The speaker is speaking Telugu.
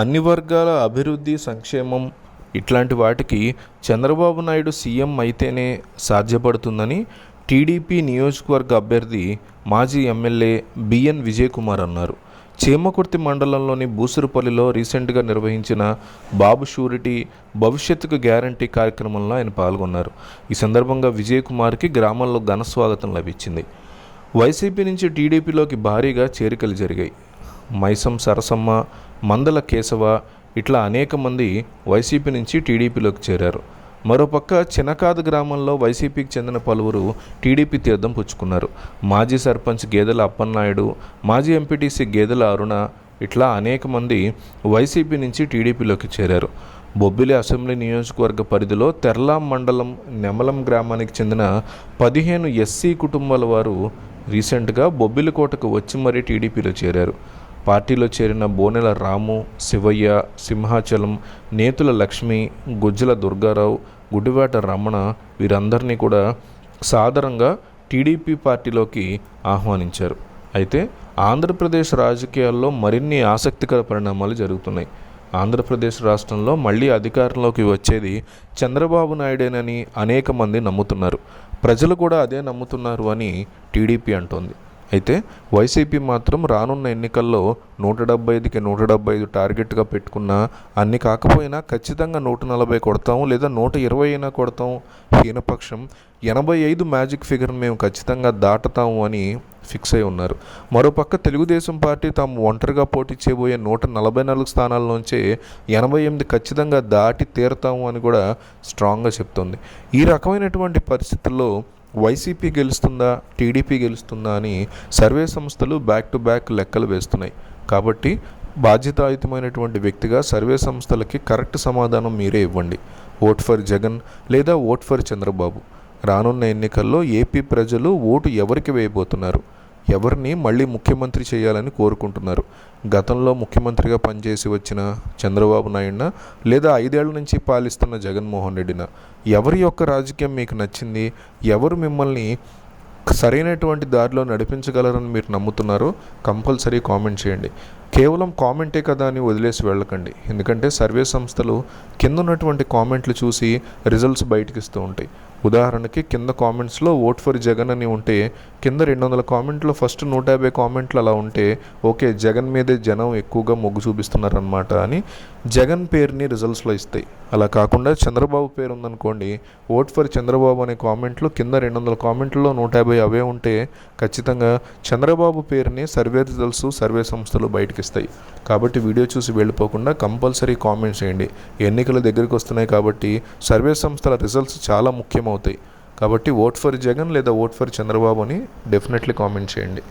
అన్ని వర్గాల అభివృద్ధి, సంక్షేమం ఇట్లాంటి వాటికి చంద్రబాబు నాయుడు సీఎం అయితేనే సాధ్యపడుతుందని టీడీపీ నియోజకవర్గ అభ్యర్థి మాజీ ఎమ్మెల్యే బిఎన్ విజయ్ కుమార్ అన్నారు. చీమకుర్తి మండలంలోని బూసురుపల్లిలో రీసెంట్గా నిర్వహించిన బాబు షూరిటీ భవిష్యత్తుకు గ్యారంటీ కార్యక్రమంలో ఆయన పాల్గొన్నారు. ఈ సందర్భంగా విజయ్ కుమార్కి గ్రామంలో ఘన స్వాగతం లభించింది. వైసీపీ నుంచి టీడీపీలోకి భారీగా చేరికలు జరిగాయి. మైసం సరసమ్మ, మందల కేశవ ఇట్లా అనేక మంది వైసీపీ నుంచి టీడీపీలోకి చేరారు. మరోపక్క చినకాదు గ్రామంలో వైసీపీకి చెందిన పలువురు టీడీపీ తీర్థం పుచ్చుకున్నారు. మాజీ సర్పంచ్ గేదెల అప్పన్నాయుడు, మాజీ ఎంపీటీసీ గేదెల అరుణ ఇట్లా అనేక మంది వైసీపీ నుంచి టీడీపీలోకి చేరారు. బొబ్బిలి అసెంబ్లీ నియోజకవర్గ పరిధిలో తెర్లాం మండలం నెమలం గ్రామానికి చెందిన 15 ఎస్సీ కుటుంబాల వారు రీసెంట్గా బొబ్బిలికోటకు వచ్చి మరీ టీడీపీలో చేరారు. పార్టీలో చేరిన బోనెల రాము, శివయ్య, సింహాచలం, నేతుల లక్ష్మి, గుజ్జల దుర్గారావు, గుడివాట రమణ వీరందరినీ కూడా సాదరంగా టీడీపీ పార్టీలోకి ఆహ్వానించారు. అయితే ఆంధ్రప్రదేశ్ రాజకీయాల్లో మరిన్ని ఆసక్తికర పరిణామాలు జరుగుతున్నాయి. ఆంధ్రప్రదేశ్ రాష్ట్రంలో మళ్ళీ అధికారంలోకి వచ్చేది చంద్రబాబు నాయుడేనని అనేక మంది నమ్ముతున్నారు. ప్రజలు కూడా అదే నమ్ముతున్నారు అని టీడీపీ అంటోంది. అయితే వైసీపీ మాత్రం రానున్న ఎన్నికల్లో 175కి 175 టార్గెట్గా పెట్టుకున్న అన్ని కాకపోయినా ఖచ్చితంగా 140 కొడతాం, లేదా 120 అయినా కొడతాం, హీనపక్షం 85 మ్యాజిక్ ఫిగర్ని మేము ఖచ్చితంగా దాటుతాము అని ఫిక్స్ అయి ఉన్నారు. మరోపక్క తెలుగుదేశం పార్టీ తాము ఒంటరిగా పోటీ చేయబోయే 144 స్థానాల నుంచే 88 ఖచ్చితంగా దాటి తీరతాము అని కూడా స్ట్రాంగ్గా చెప్తోంది. ఈ రకమైనటువంటి పరిస్థితుల్లో వైసీపీ గెలుస్తుందా, టీడీపీ గెలుస్తుందా అని సర్వే సంస్థలు బ్యాక్ టు బ్యాక్ లెక్కలు వేస్తున్నాయి. కాబట్టి బాధ్యతాయుతమైనటువంటి వ్యక్తిగా సర్వే సంస్థలకి కరెక్ట్ సమాధానం మీరే ఇవ్వండి. ఓట్ ఫర్ జగన్ లేదా ఓట్ ఫర్ చంద్రబాబు. రానున్న ఎన్నికల్లో ఏపీ ప్రజలు ఓటు ఎవరికి వేయబోతున్నారు, ఎవరిని మళ్ళీ ముఖ్యమంత్రి చేయాలని కోరుకుంటున్నారు? గతంలో ముఖ్యమంత్రిగా పనిచేసి వచ్చిన చంద్రబాబు నాయుడునా, లేదా 5 ఏళ్ల నుంచి పాలిస్తున్న జగన్మోహన్ రెడ్డినా? ఎవరి యొక్క రాజకీయం మీకు నచ్చింది? ఎవరు మిమ్మల్ని సరైనటువంటి దారిలో నడిపించగలరని మీరు నమ్ముతున్నారో కంపల్సరీ కామెంట్ చేయండి. కేవలం కామెంటే కదా అని వదిలేసి వెళ్ళకండి. ఎందుకంటే సర్వే సంస్థలు కింద ఉన్నటువంటి కామెంట్లు చూసి రిజల్ట్స్ బయటకు ఇస్తూ ఉంటాయి. ఉదాహరణకి కింద కామెంట్స్లో ఓట్ ఫర్ జగన్ అని ఉంటే కింద 200 కామెంట్లో ఫస్ట్ 150 కామెంట్లు అలా ఉంటే ఓకే, జగన్ మీదే జనం ఎక్కువగా మొగ్గు చూపిస్తున్నారనమాట అని జగన్ పేరుని రిజల్ట్స్లో ఇస్తాయి. అలా కాకుండా చంద్రబాబు పేరు ఉందనుకోండి, ఓట్ ఫర్ చంద్రబాబు అనే కామెంట్లు కింద 200 కామెంట్లో 150 అవే ఉంటే ఖచ్చితంగా చంద్రబాబు పేరుని సర్వే రిజల్ట్స్, సర్వే సంస్థలు బయటకు ఇస్తాయి. కాబట్టి వీడియో చూసి వెళ్ళిపోకుండా కంపల్సరీ కామెంట్ చేయండి. ఎన్నికల దగ్గరికి వస్తున్నాయి కాబట్టి సర్వే సంస్థల రిజల్ట్స్ చాలా ముఖ్యమవుతాయి. కాబట్టి ఓట్ ఫర్ జగన్ లేదా ఓట్ ఫర్ చంద్రబాబు అని డెఫినెట్లీ కామెంట్ చేయండి.